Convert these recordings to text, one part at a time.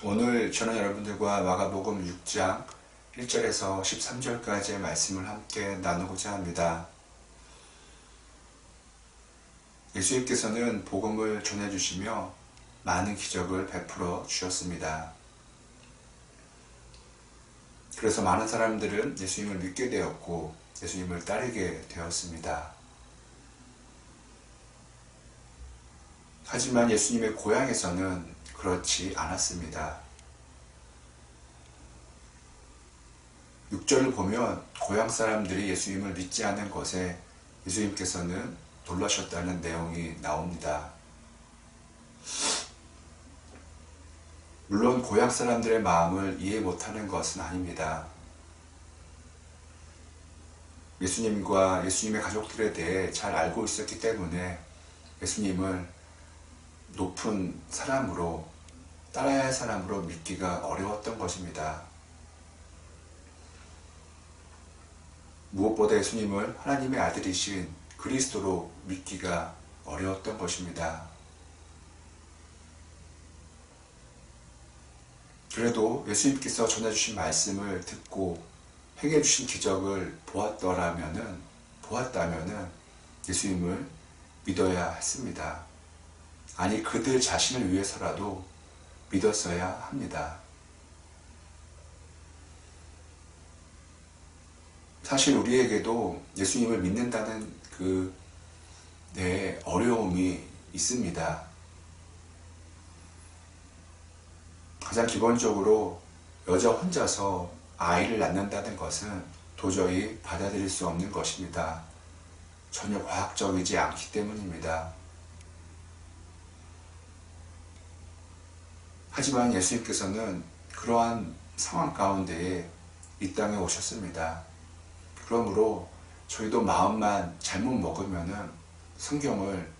오늘 저는 여러분들과 마가복음 6장 1절에서 13절까지의 말씀을 함께 나누고자 합니다. 예수님께서는 복음을 전해주시며 많은 기적을 베풀어 주셨습니다. 그래서 많은 사람들은 예수님을 믿게 되었고 예수님을 따르게 되었습니다. 하지만 예수님의 고향에서는 그렇지 않았습니다. 6절을 보면 고향 사람들이 예수님을 믿지 않은 것에 예수님께서는 놀라셨다는 내용이 나옵니다. 물론 고향 사람들의 마음을 이해 못하는 것은 아닙니다. 예수님과 예수님의 가족들에 대해 잘 알고 있었기 때문에 예수님을 높은 사람으로, 따라야 할 사람으로 믿기가 어려웠던 것입니다. 무엇보다 예수님을 하나님의 아들이신 그리스도로 믿기가 어려웠던 것입니다. 그래도 예수님께서 전해주신 말씀을 듣고 행해주신 기적을 보았다면은 예수님을 믿어야 했습니다. 아니, 그들 자신을 위해서라도 믿었어야 합니다. 사실 우리에게도 예수님을 믿는다는 어려움이 있습니다. 가장 기본적으로 여자 혼자서 아이를 낳는다는 것은 도저히 받아들일 수 없는 것입니다. 전혀 과학적이지 않기 때문입니다. 하지만 예수님께서는 그러한 상황 가운데에 이 땅에 오셨습니다. 그러므로 저희도 마음만 잘못 먹으면은 성경을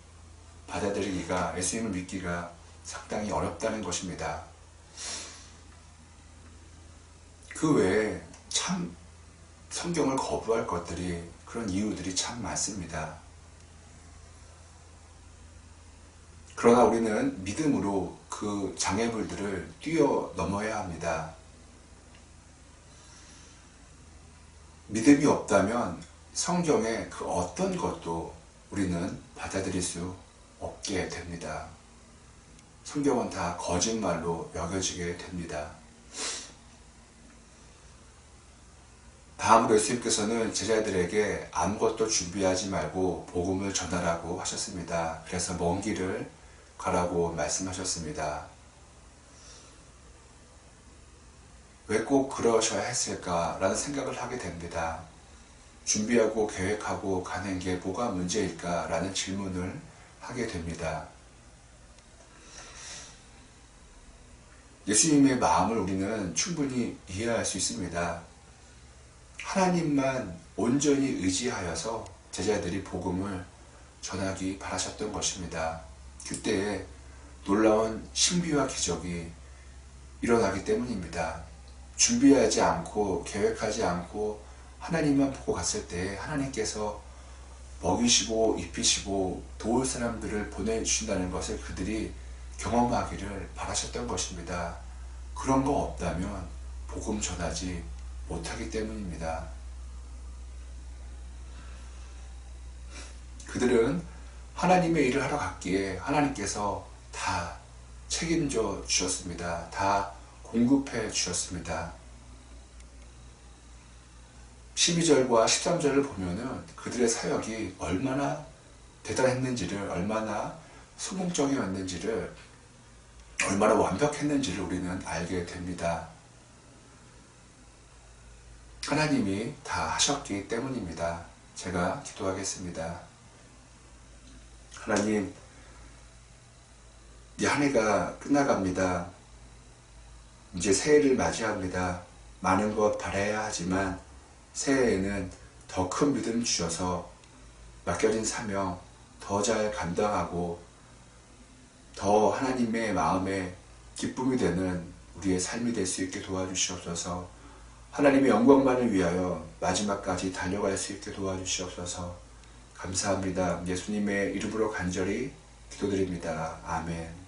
받아들이기가, 예수님을 믿기가 상당히 어렵다는 것입니다. 그 외에 참 성경을 거부할 것들이, 그런 이유들이 참 많습니다. 그러나 우리는 믿음으로 그 장애물들을 뛰어넘어야 합니다. 믿음이 없다면 성경의 그 어떤 것도 우리는 받아들일 수 없게 됩니다. 성경은 다 거짓말로 여겨지게 됩니다. 다음으로 예수님께서는 제자들에게 아무것도 준비하지 말고 복음을 전하라고 하셨습니다. 그래서 먼 길을 가라고 말씀하셨습니다. 왜 꼭 그러셔야 했을까라는 생각을 하게 됩니다. 준비하고 계획하고 가는 게 뭐가 문제일까라는 질문을 하게 됩니다. 예수님의 마음을 우리는 충분히 이해할 수 있습니다. 하나님만 온전히 의지하여서 제자들이 복음을 전하기 바라셨던 것입니다. 그때에 놀라운 신비와 기적이 일어나기 때문입니다. 준비하지 않고 계획하지 않고 하나님만 보고 갔을 때 하나님께서 먹이시고 입히시고 도울 사람들을 보내주신다는 것을 그들이 경험하기를 바라셨던 것입니다. 그런 거 없다면 복음 전하지 못하기 때문입니다. 그들은 하나님의 일을 하러 갔기에 하나님께서 다 책임져 주셨습니다. 다 공급해 주셨습니다. 12절과 13절을 보면은 그들의 사역이 얼마나 대단했는지를, 얼마나 성공적이었는지를, 얼마나 완벽했는지를 우리는 알게 됩니다. 하나님이 다 하셨기 때문입니다. 제가 기도하겠습니다. 하나님, 이 한 해가 끝나갑니다. 이제 새해를 맞이합니다. 많은 것 바라야 하지만 새해에는 더 큰 믿음 주셔서 맡겨진 사명 더 잘 감당하고 더 하나님의 마음에 기쁨이 되는 우리의 삶이 될 수 있게 도와주시옵소서. 하나님의 영광만을 위하여 마지막까지 달려갈 수 있게 도와주시옵소서. 감사합니다. 예수님의 이름으로 간절히 기도드립니다. 아멘.